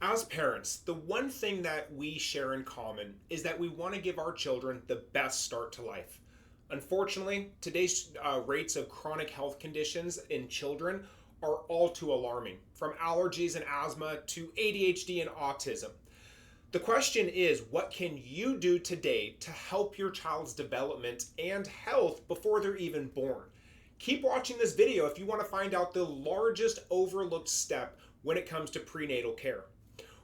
As parents, the one thing that we share in common is that we want to give our children the best start to life. Unfortunately, today's rates of chronic health conditions in children are all too alarming, from allergies and asthma to ADHD and autism. The question is, what can you do today to help your child's development and health before they're even born? Keep watching this video if you want to find out the largest overlooked step when it comes to prenatal care.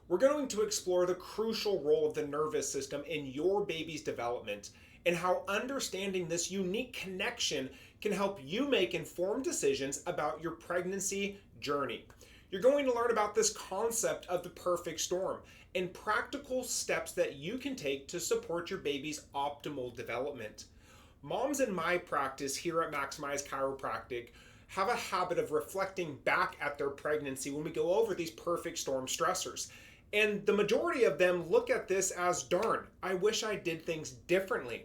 We're going to explore the crucial role of the nervous system in your baby's development and how understanding this unique connection can help you make informed decisions about your pregnancy journey. You're going to learn about this concept of the perfect storm and practical steps that you can take to support your baby's optimal development. Moms in my practice here at Maximize Chiropractic have a habit of reflecting back at their pregnancy when we go over these perfect storm stressors. And the majority of them look at this as, darn, I wish I did things differently.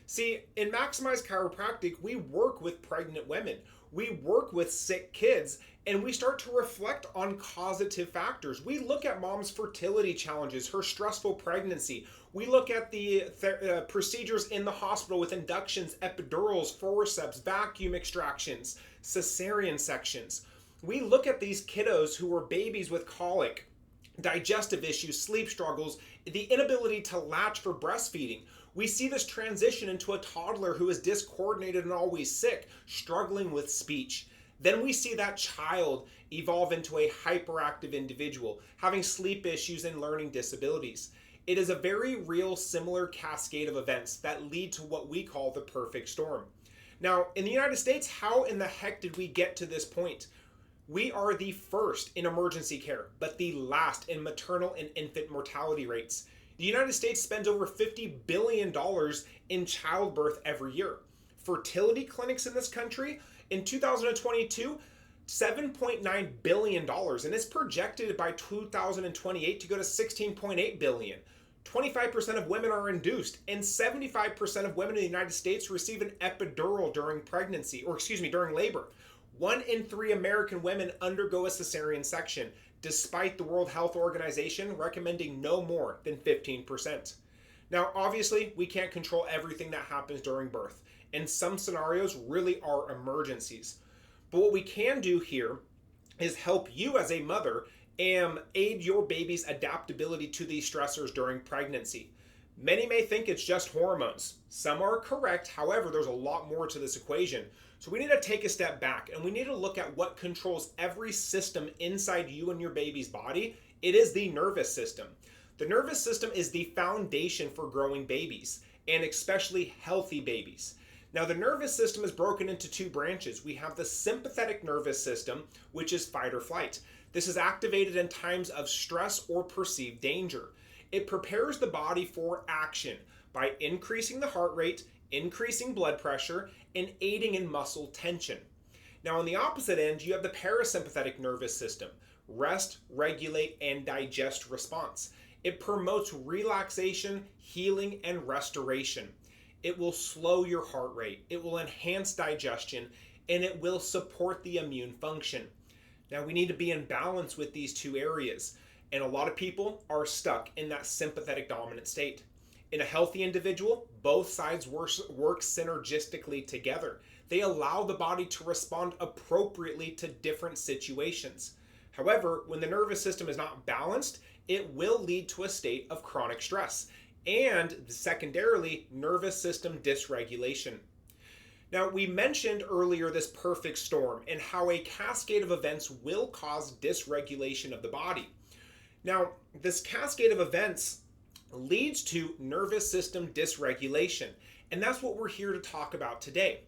See, in Maximize Chiropractic, we work with pregnant women, we work with sick kids, and we start to reflect on causative factors. We look at mom's fertility challenges, her stressful pregnancy. We look at the procedures in the hospital with inductions, epidurals, forceps, vacuum extractions, cesarean sections. We look at these kiddos who were babies with colic, digestive issues, sleep struggles, the inability to latch for breastfeeding. We see this transition into a toddler who is discoordinated and always sick, struggling with speech. Then we see that child evolve into a hyperactive individual, having sleep issues and learning disabilities. It is a very real, similar cascade of events that lead to what we call the perfect storm. Now, in the United States, how in the heck did we get to this point? We are the first in emergency care, but the last in maternal and infant mortality rates. The United States spends over $50 billion in childbirth every year. Fertility clinics in this country, in 2022, $7.9 billion, and it's projected by 2028 to go to $16.8 billion. 25% of women are induced, and 75% of women in the United States receive an epidural during during labor. 1 in 3 American women undergo a cesarean section, despite the World Health Organization recommending no more than 15%. Now, obviously, we can't control everything that happens during birth, and some scenarios really are emergencies. But what we can do here is help you as a mother and aid your baby's adaptability to these stressors during pregnancy. Many may think it's just hormones. Some are correct, however, there's a lot more to this equation. So we need to take a step back and we need to look at what controls every system inside you and your baby's body. It is the nervous system. The nervous system is the foundation for growing babies, and especially healthy babies. Now, the nervous system is broken into 2 branches. We have the sympathetic nervous system, which is fight or flight. This is activated in times of stress or perceived danger. It prepares the body for action by increasing the heart rate, increasing blood pressure, and aiding in muscle tension. Now, on the opposite end, you have the parasympathetic nervous system, rest, regulate, and digest response. It promotes relaxation, healing, and restoration. It will slow your heart rate, it will enhance digestion, and it will support the immune function. Now, we need to be in balance with these 2 areas, and a lot of people are stuck in that sympathetic dominant state. In a healthy individual, both sides work synergistically together. They allow the body to respond appropriately to different situations. However, when the nervous system is not balanced, it will lead to a state of chronic stress and, secondarily, nervous system dysregulation. Now, we mentioned earlier this perfect storm and how a cascade of events will cause dysregulation of the body. Now, this cascade of events leads to nervous system dysregulation, and that's what we're here to talk about today.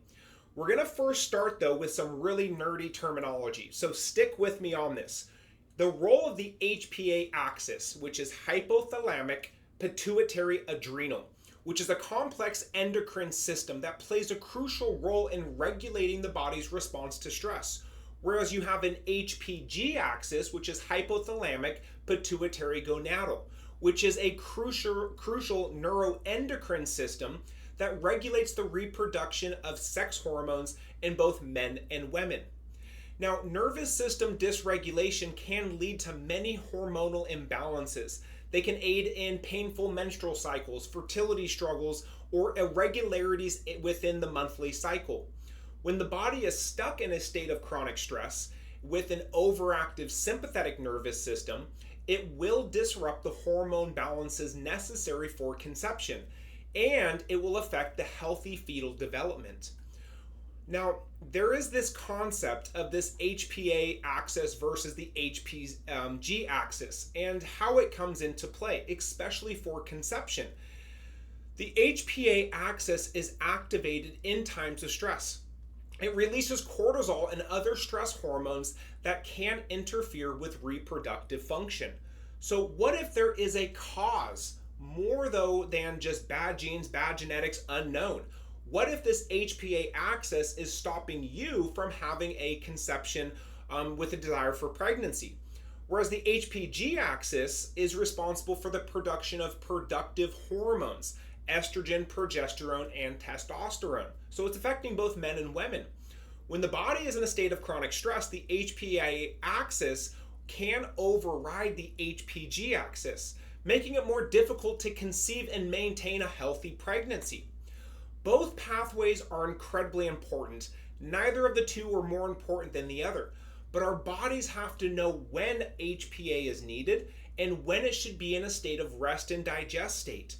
We're going to first start, though, with some really nerdy terminology, so stick with me on this. The role of the HPA axis, which is hypothalamic pituitary adrenal, which is a complex endocrine system that plays a crucial role in regulating the body's response to stress. Whereas you have an HPG axis, which is hypothalamic pituitary gonadal, which is a crucial neuroendocrine system that regulates the reproduction of sex hormones in both men and women. Now, nervous system dysregulation can lead to many hormonal imbalances. They can aid in painful menstrual cycles, fertility struggles, or irregularities within the monthly cycle. When the body is stuck in a state of chronic stress with an overactive sympathetic nervous system, it will disrupt the hormone balances necessary for conception, and it will affect the healthy fetal development. Now, there is this concept of this HPA axis versus the HPG axis and how it comes into play, especially for conception. The HPA axis is activated in times of stress. It releases cortisol and other stress hormones that can interfere with reproductive function. So what if there is a cause, more though than just bad genes, bad genetics, unknown? What if this HPA axis is stopping you from having a conception with a desire for pregnancy? Whereas the HPG axis is responsible for the production of productive hormones, estrogen, progesterone, and testosterone. So it's affecting both men and women. When the body is in a state of chronic stress, the HPA axis can override the HPG axis, making it more difficult to conceive and maintain a healthy pregnancy. Both pathways are incredibly important. Neither of the two are more important than the other, but our bodies have to know when HPA is needed and when it should be in a state of rest and digest state.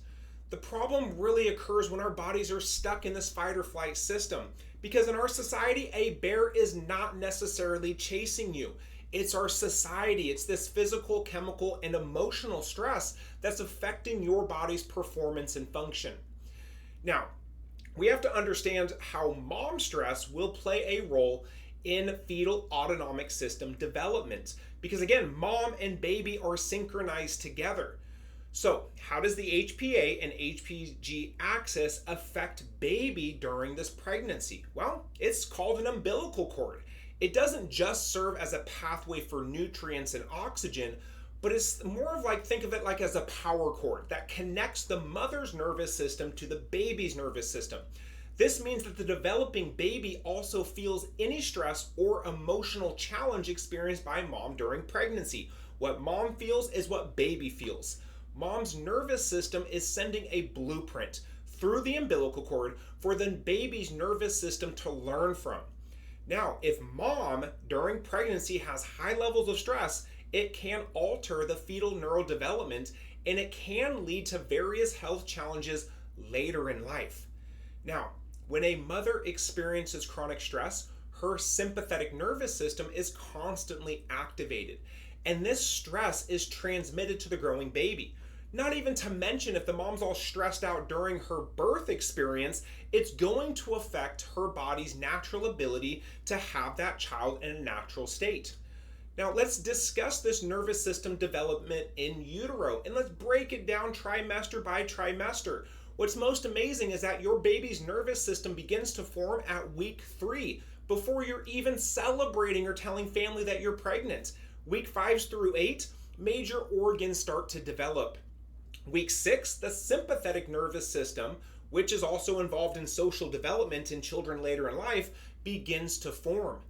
The problem really occurs when our bodies are stuck in this fight or flight system, because in our society, a bear is not necessarily chasing you. It's our society. It's this physical, chemical, and emotional stress that's affecting your body's performance and function. Now, we have to understand how mom stress will play a role in fetal autonomic system development, because again, mom and baby are synchronized together. So how does the HPA and HPG axis affect baby during this pregnancy? Well, it's called an umbilical cord. It doesn't just serve as a pathway for nutrients and oxygen, but it's more of like, think of it like as a power cord that connects the mother's nervous system to the baby's nervous system. This means that the developing baby also feels any stress or emotional challenge experienced by mom during pregnancy. What mom feels is what baby feels. Mom's nervous system is sending a blueprint through the umbilical cord for the baby's nervous system to learn from. Now, if mom during pregnancy has high levels of stress, it can alter the fetal neurodevelopment, and it can lead to various health challenges later in life. Now, when a mother experiences chronic stress, her sympathetic nervous system is constantly activated, and this stress is transmitted to the growing baby. Not even to mention, if the mom's all stressed out during her birth experience, it's going to affect her body's natural ability to have that child in a natural state. Now let's discuss this nervous system development in utero, and let's break it down trimester by trimester. What's most amazing is that your baby's nervous system begins to form at week 3, before you're even celebrating or telling family that you're pregnant. Week 5 through 8, major organs start to develop. Week 6, the sympathetic nervous system, which is also involved in social development in children later in life, begins to form.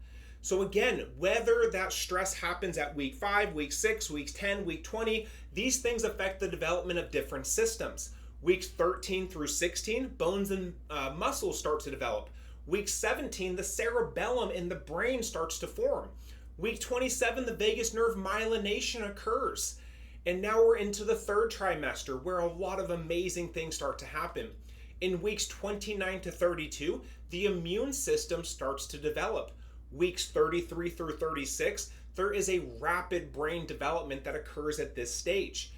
So again, whether that stress happens at week 5, week 6, week 10, week 20, these things affect the development of different systems. Weeks 13 through 16, bones and muscles start to develop. Week 17, the cerebellum in the brain starts to form. Week 27, the vagus nerve myelination occurs. And now we're into the 3rd trimester, where a lot of amazing things start to happen. In weeks 29 to 32, the immune system starts to develop. Weeks 33 through 36, there is a rapid brain development that occurs at this stage.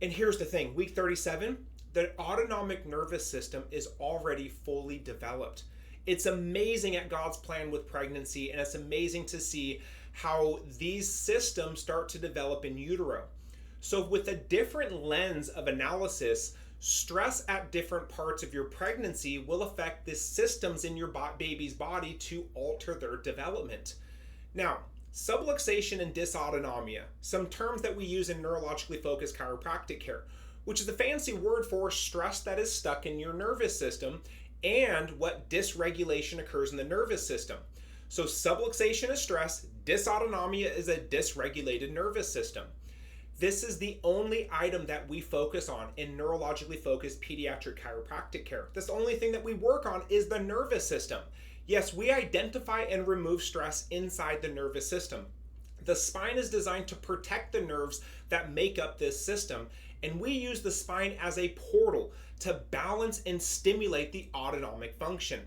And here's the thing, week 37, the autonomic nervous system is already fully developed. It's amazing at God's plan with pregnancy, and it's amazing to see how these systems start to develop in utero. So with a different lens of analysis, stress at different parts of your pregnancy will affect the systems in your baby's body to alter their development. Now, subluxation and dysautonomia, some terms that we use in neurologically focused chiropractic care, which is a fancy word for stress that is stuck in your nervous system and what dysregulation occurs in the nervous system. So subluxation is stress, Dysautonomia is a dysregulated nervous system. This is the only item that we focus on in neurologically focused pediatric chiropractic care. That's the only thing that we work on is the nervous system. Yes, we identify and remove stress inside the nervous system. The spine is designed to protect the nerves that make up this system, and we use the spine as a portal to balance and stimulate the autonomic function.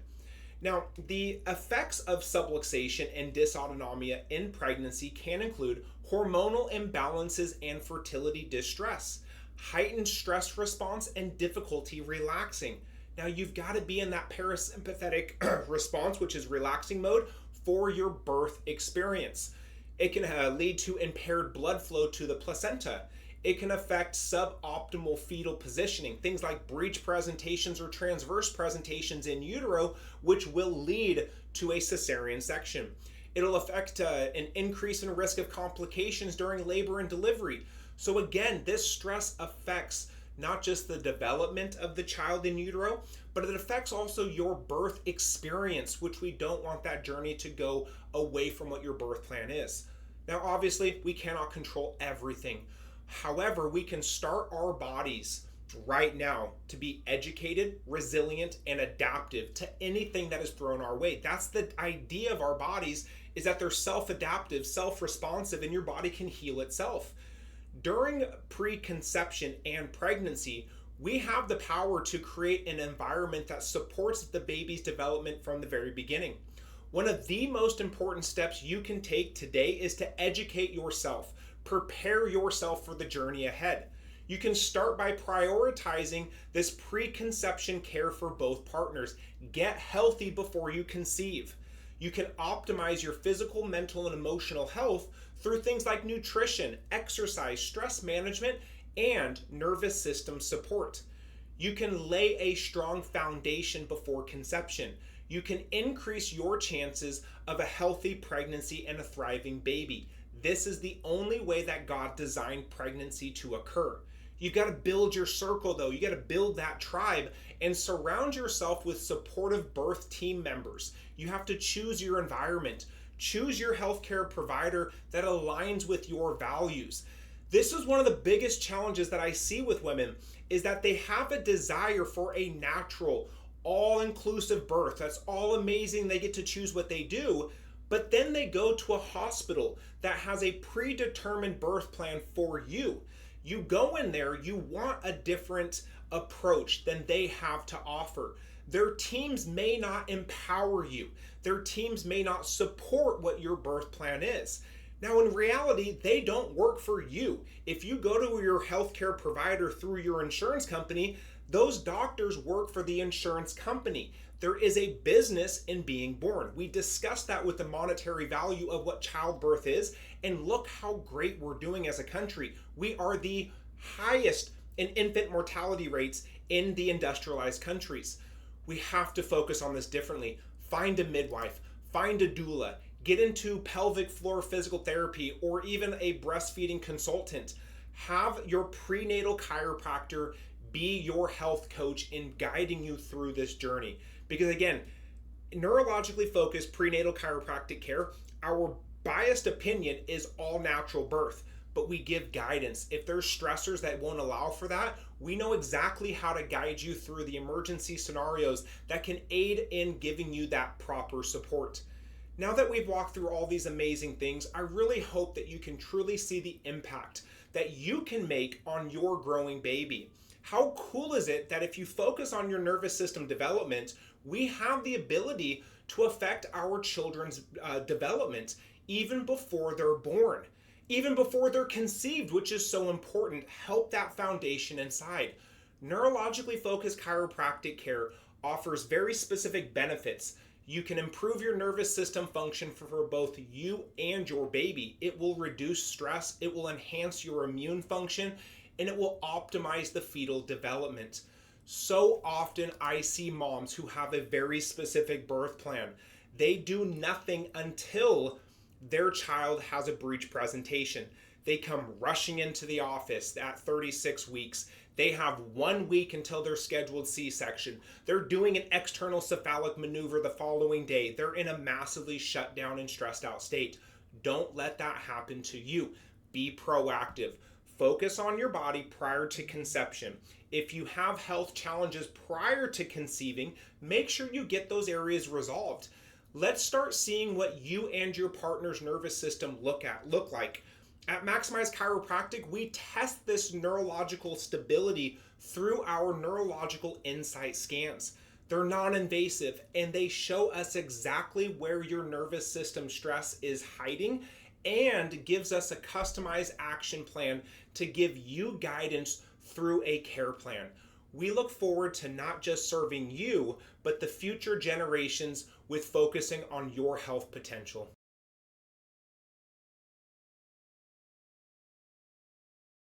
Now, the effects of subluxation and dysautonomia in pregnancy can include hormonal imbalances and fertility distress, heightened stress response, and difficulty relaxing. Now, you've got to be in that parasympathetic response, which is relaxing mode, for your birth experience. It can lead to impaired blood flow to the placenta. It can affect suboptimal fetal positioning, things like breech presentations or transverse presentations in utero, which will lead to a cesarean section. It'll affect an increase in risk of complications during labor and delivery. So again, this stress affects not just the development of the child in utero, but it affects also your birth experience, which we don't want that journey to go away from what your birth plan is. Now, obviously, we cannot control everything. However, we can start our bodies right now to be educated, resilient, and adaptive to anything that is thrown our way. That's the idea of our bodies, is that they're self-adaptive, self-responsive, and your body can heal itself. During preconception and pregnancy, we have the power to create an environment that supports the baby's development from the very beginning. One of the most important steps you can take today is to educate yourself. Prepare yourself for the journey ahead. You can start by prioritizing this preconception care for both partners. Get healthy before you conceive. You can optimize your physical, mental, and emotional health through things like nutrition, exercise, stress management, and nervous system support. You can lay a strong foundation before conception. You can increase your chances of a healthy pregnancy and a thriving baby. This is the only way that God designed pregnancy to occur. You've got to build your circle though. You got to build that tribe and surround yourself with supportive birth team members. You have to choose your environment. Choose your healthcare provider that aligns with your values. This is one of the biggest challenges that I see with women, is that they have a desire for a natural, all-inclusive birth. That's all amazing. They get to choose what they do. But then they go to a hospital that has a predetermined birth plan for you. You go in there, you want a different approach than they have to offer. Their teams may not empower you. Their teams may not support what your birth plan is. Now, in reality, they don't work for you. If you go to your healthcare provider through your insurance company, those doctors work for the insurance company. There is a business in being born. We discussed that with the monetary value of what childbirth is, and look how great we're doing as a country. We are the highest in infant mortality rates in the industrialized countries. We have to focus on this differently. Find a midwife, find a doula, get into pelvic floor physical therapy, or even a breastfeeding consultant. Have your prenatal chiropractor be your health coach in guiding you through this journey. Because again, neurologically focused prenatal chiropractic care, our biased opinion is all natural birth, but we give guidance. If there's stressors that won't allow for that, we know exactly how to guide you through the emergency scenarios that can aid in giving you that proper support. Now that we've walked through all these amazing things, I really hope that you can truly see the impact that you can make on your growing baby. How cool is it that if you focus on your nervous system development, we have the ability to affect our children's development even before they're born, even before they're conceived, which is so important. Help that foundation inside. Neurologically focused chiropractic care offers very specific benefits. You can improve your nervous system function for both you and your baby. It will reduce stress, it will enhance your immune function, and it will optimize the fetal development. So often I see moms who have a very specific birth plan. They do nothing until their child has a breech presentation. They come rushing into the office at 36 weeks. They have 1 week until their scheduled C-section. They're doing an external cephalic maneuver the following day. They're in a massively shut down and stressed out state. Don't let that happen to you. Be proactive. Focus on your body prior to conception. If you have health challenges prior to conceiving, make sure you get those areas resolved. Let's start seeing what you and your partner's nervous system look like. At Maximize Chiropractic, we test this neurological stability through our Neurological INSiGHT Scans. They're non-invasive and they show us exactly where your nervous system stress is hiding and gives us a customized action plan to give you guidance through a care plan. We look forward to not just serving you, but the future generations with focusing on your health potential.